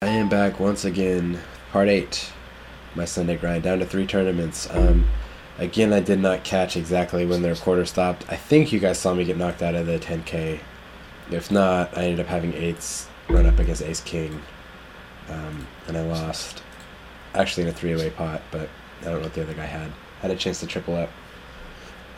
I am back once again, part 8, my Sunday grind, down to 3 tournaments. Again, I did not catch exactly when the recorder stopped. I think you guys saw me get knocked out of the 10K. If not, I ended up having 8s run up against Ace King, and I lost. Actually in a 3-away pot, but I don't know what the other guy had. Had a chance to triple up,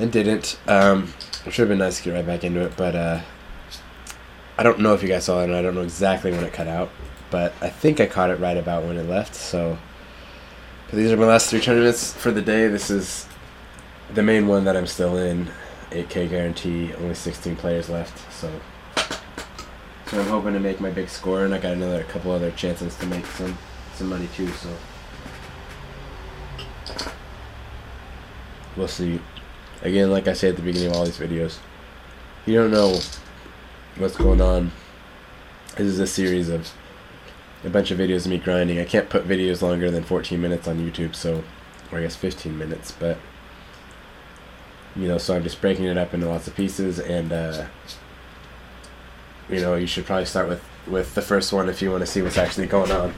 and didn't. It should have been nice to get right back into it, but I don't know if you guys saw it, and I don't know exactly when it cut out. But I think I caught it right about when it left, so these are my last 3 tournaments for the day. This is the main one that I'm still in, 8K guarantee, only 16 players left, so I'm hoping to make my big score, and I got a couple other chances to make some money too, so we'll see. Again, like I said at the beginning of all these videos, you don't know what's going on. This is a series of a bunch of videos of me grinding. I can't put videos longer than 14 minutes on YouTube, so, or I guess 15 minutes, but, so I'm just breaking it up into lots of pieces, and, you should probably start with the first one if you want to see what's actually going on.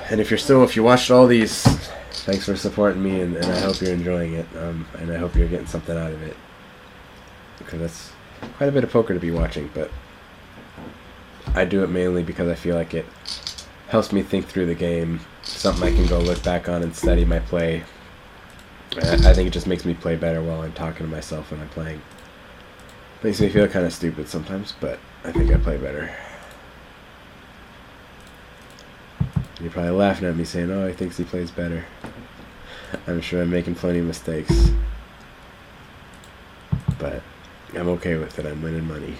And if you watched all these, thanks for supporting me, and I hope you're enjoying it, and I hope you're getting something out of it, because that's quite a bit of poker to be watching, but I do it mainly because I feel like it helps me think through the game, something I can go look back on and study my play. I think it just makes me play better while I'm talking to myself when I'm playing. Makes me feel kind of stupid sometimes, but I think I play better. You're probably laughing at me saying, oh, he thinks he plays better. I'm sure I'm making plenty of mistakes, but I'm okay with it. I'm winning money.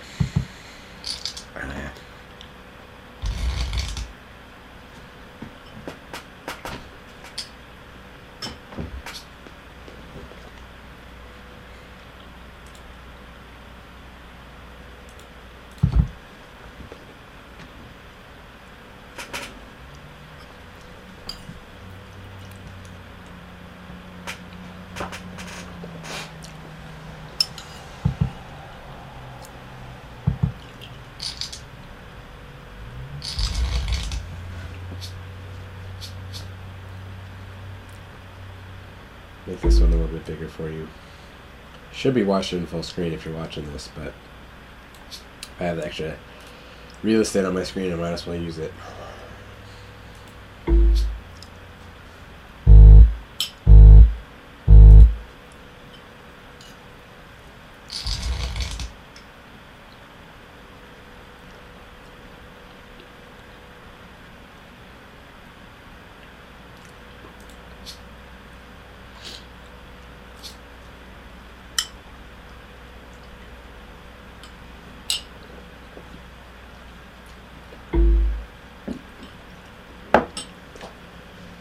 Make this one a little bit bigger for you. Should be watching in full screen if you're watching this, but I have the extra real estate on my screen, I might as well use it.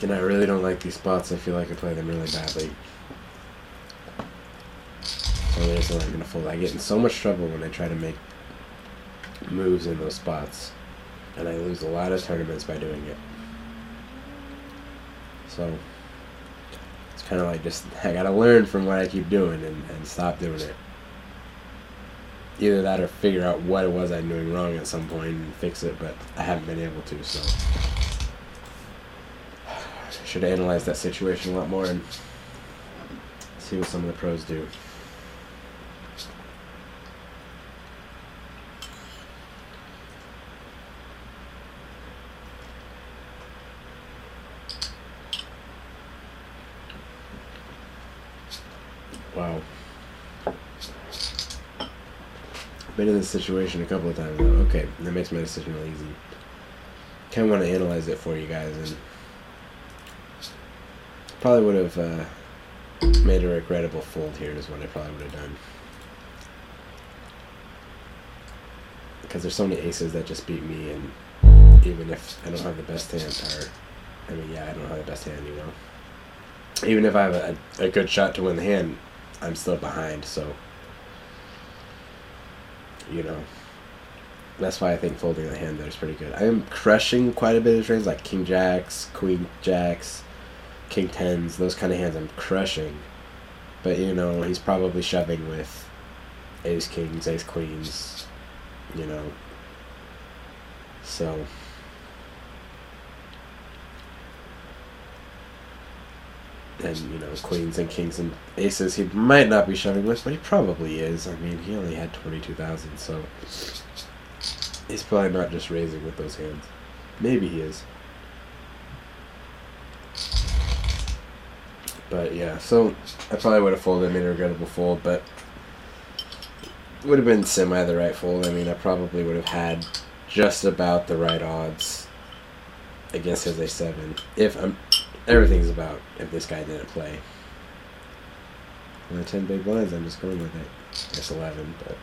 And I really don't like these spots. I feel like I play them really badly. So there's not going to fold. I get in so much trouble when I try to make moves in those spots. And I lose a lot of tournaments by doing it. So it's kind of like I got to learn from what I keep doing and stop doing it. Either that or figure out what it was I'm doing wrong at some point and fix it, but I haven't been able to, so should have analyzed that situation a lot more and see what some of the pros do. Wow. Been in this situation a couple of times now. Okay, that makes my decision real easy. Kind of want to analyze it for you guys, and probably would have made a regrettable fold here is what I probably would have done. Because there's so many aces that just beat me, and even if I don't have the best hand, I don't have the best hand, Even if I have a good shot to win the hand, I'm still behind, so, that's why I think folding the hand there is pretty good. I am crushing quite a bit of trades, like King Jacks, Queen Jacks, King Tens, those kind of hands I'm crushing. But, he's probably shoving with Ace Kings, Ace Queens, So, and queens and kings and aces he might not be shoving with, but he probably is. I mean, he only had 22,000, so he's probably not just raising with those hands. Maybe he is. But yeah, so I probably would have folded, made a regrettable fold, but would have been semi the right fold. I mean, I probably would have had just about the right odds against his A7. Everything's about if this guy didn't play. Only 10 big blinds, I'm just going with it. I guess 11, but.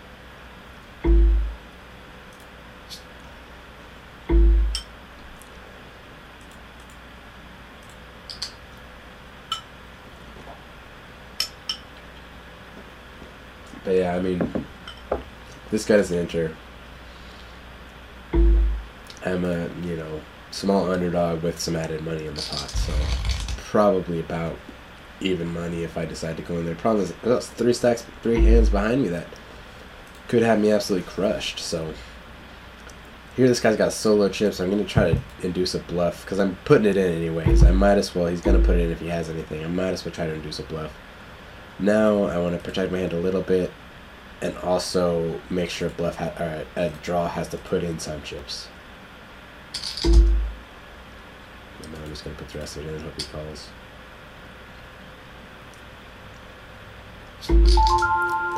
But yeah, I mean, this guy doesn't enter. I'm a, small underdog with some added money in the pot, so probably about even money if I decide to go in there. Problem is, there's 3 stacks, 3 hands behind me that could have me absolutely crushed. So here this guy's got solo chips. I'm going to try to induce a bluff because I'm putting it in anyways. I might as well, he's going to put it in if he has anything. I might as well try to induce a bluff. Now I want to protect my hand a little bit and also make sure a draw has to put in some chips. And now I'm just going to put the rest of it in and hope he calls.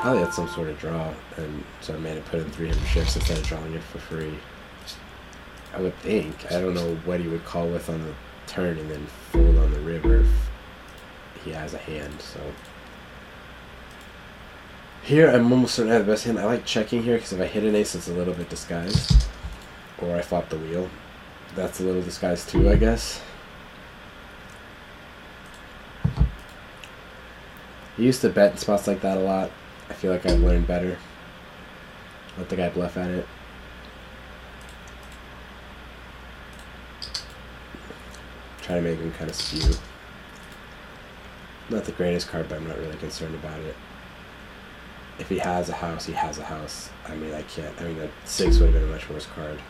Probably had some sort of draw, and so I made it put in 300 chips instead of drawing it for free. I would think. I don't know what he would call with on the turn and then fold on the river if he has a hand, so. Here, I'm almost certain I have the best hand. I like checking here because if I hit an ace, it's a little bit disguised. Or I flop the wheel. That's a little disguised too, I guess. I used to bet in spots like that a lot. I feel like I've learned better. Let the guy bluff at it. Try to make him kind of skew. Not the greatest card, but I'm not really concerned about it. If he has a house, he has a house. I mean, I can't. I mean, a 6 would have been a much worse card.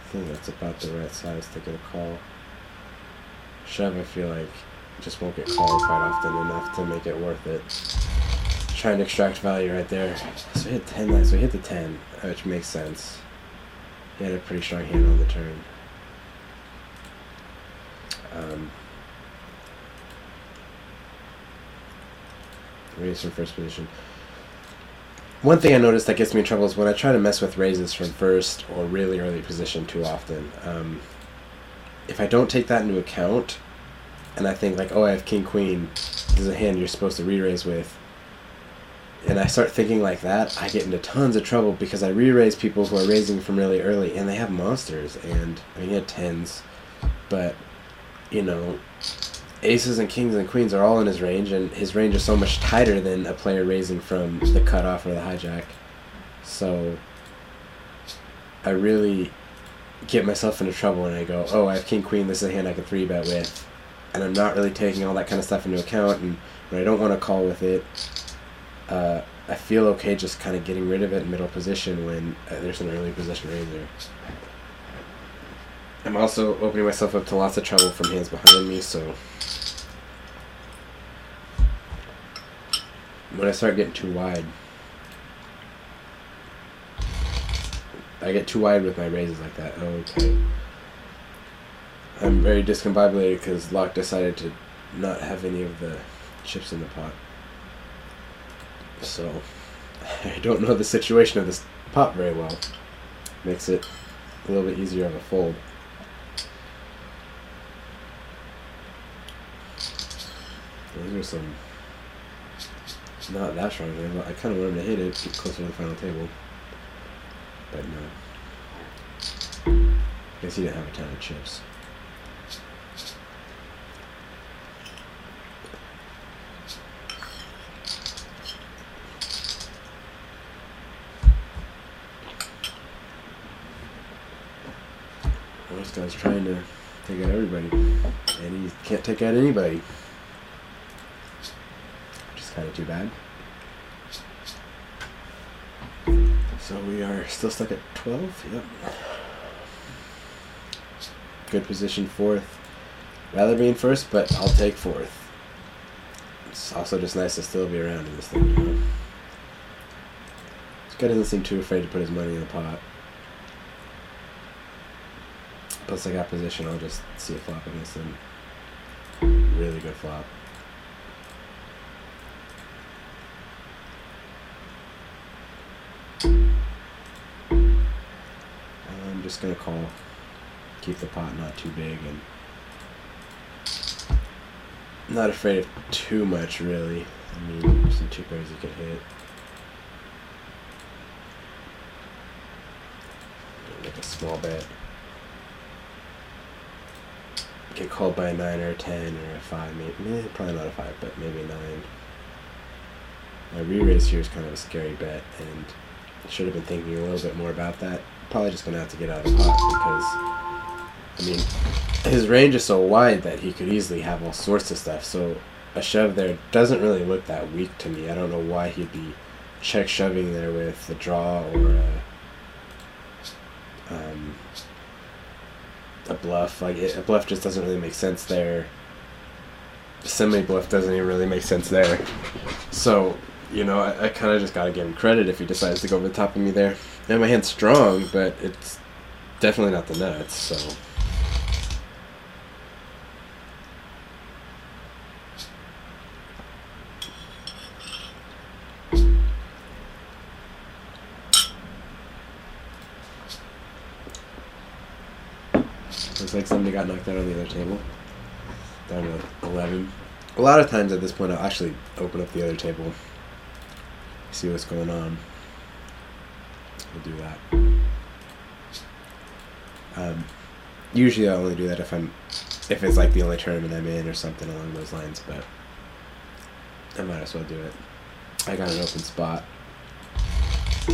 I think that's about the right size to get a call. Shove, I feel like, just won't get called quite often enough to make it worth it. Trying to extract value right there. So we hit 10, so we hit the 10, which makes sense. He had a pretty strong hand on the turn. Raise from first position. One thing I noticed that gets me in trouble is when I try to mess with raises from first or really early position too often. If I don't take that into account, and I think like, oh, I have king queen, this is a hand you're supposed to re-raise with, and I start thinking like that, I get into tons of trouble because I re-raise people who are raising from really early and they have monsters. And I mean, he had 10s, but aces and kings and queens are all in his range, and his range is so much tighter than a player raising from the cutoff or the hijack. So I really get myself into trouble when I go, oh, I have king queen, this is a hand I can 3-bet with, and I'm not really taking all that kind of stuff into account. And when I don't want to call with it, I feel okay just kind of getting rid of it in middle position when there's an early position raiser. I'm also opening myself up to lots of trouble from hands behind me, so when I start getting too wide, I get too wide with my raises like that. Oh, okay. I'm very discombobulated because Locke decided to not have any of the chips in the pot. So I don't know the situation of this pot very well. Makes it a little bit easier of a fold. Those are some not that strong hands. I kind of wanted to hit it, get closer to the final table. But no. I guess he didn't have a ton of chips. Well, this guy's trying to take out everybody, and he can't take out anybody. kind of too bad. So we are still stuck at 12. Yep. Good position, fourth. Rather be in first, but I'll take fourth. It's also just nice to still be around in this thing, you know? This guy doesn't seem too afraid to put his money in the pot. Plus I got position, I'll just see a flop against him. Really good flop. I'm just gonna call. Keep the pot not too big, and not afraid of too much, really. I mean, some two pairs you could hit. Make a small bet. Get called by a 9 or a 10 or a 5, maybe probably not a 5, but maybe a 9. My re-raise here is kind of a scary bet, and I should have been thinking a little bit more about that. Probably just going to have to get out of the pot because, I mean, his range is so wide that he could easily have all sorts of stuff. So a shove there doesn't really look that weak to me. I don't know why he'd be check shoving there with a draw or a bluff. Like a bluff just doesn't really make sense there. Semi bluff doesn't even really make sense there. So, you know, I kind of just got to give him credit if he decides to go over the top of me there. And my hand's strong, but it's definitely not the nuts, so. Looks like somebody got knocked out on the other table. Down to 11. A lot of times at this point I'll actually open up the other table, see what's going on. We'll do that. Usually I only do that if it's like the only tournament I'm in or something along those lines, but I might as well do it. I got an open spot. For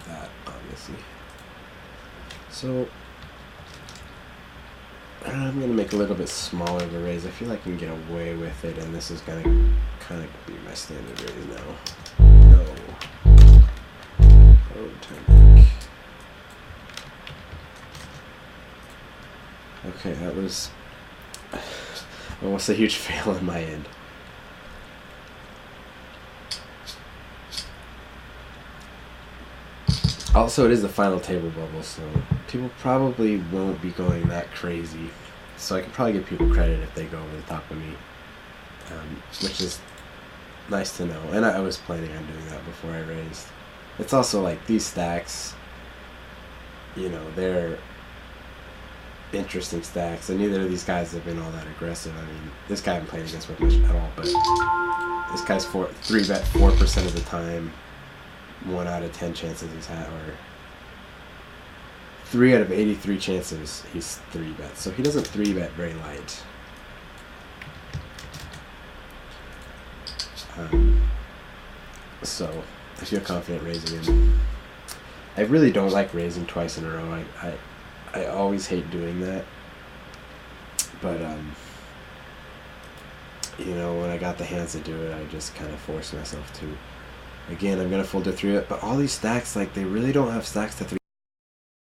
that, obviously. So I'm gonna make a little bit smaller of a raise. I feel like I can get away with it, and this is gonna kind of be my standard raise now. No. Oh, turn back. Okay, that was almost a huge fail on my end. Also, it is the final table bubble, so people probably won't be going that crazy. So I can probably give people credit if they go over the top of me, which is nice to know. And I was planning on doing that before I raised. It's also like these stacks, you know, they're interesting stacks, and neither of these guys have been all that aggressive. I mean, this guy I haven't played against with much at all, but this guy's 3-bet 4% of the time. 1 out of 10 chances he's had, or 3 out of 83 chances he's 3-bet. So he doesn't 3-bet very light. So I feel confident raising him. I really don't like raising twice in a row. I always hate doing that. But you know, when I got the hands to do it, I just kind of forced myself to. Again, I'm going to fold to 3-bet, but all these stacks, like, they really don't have stacks to 3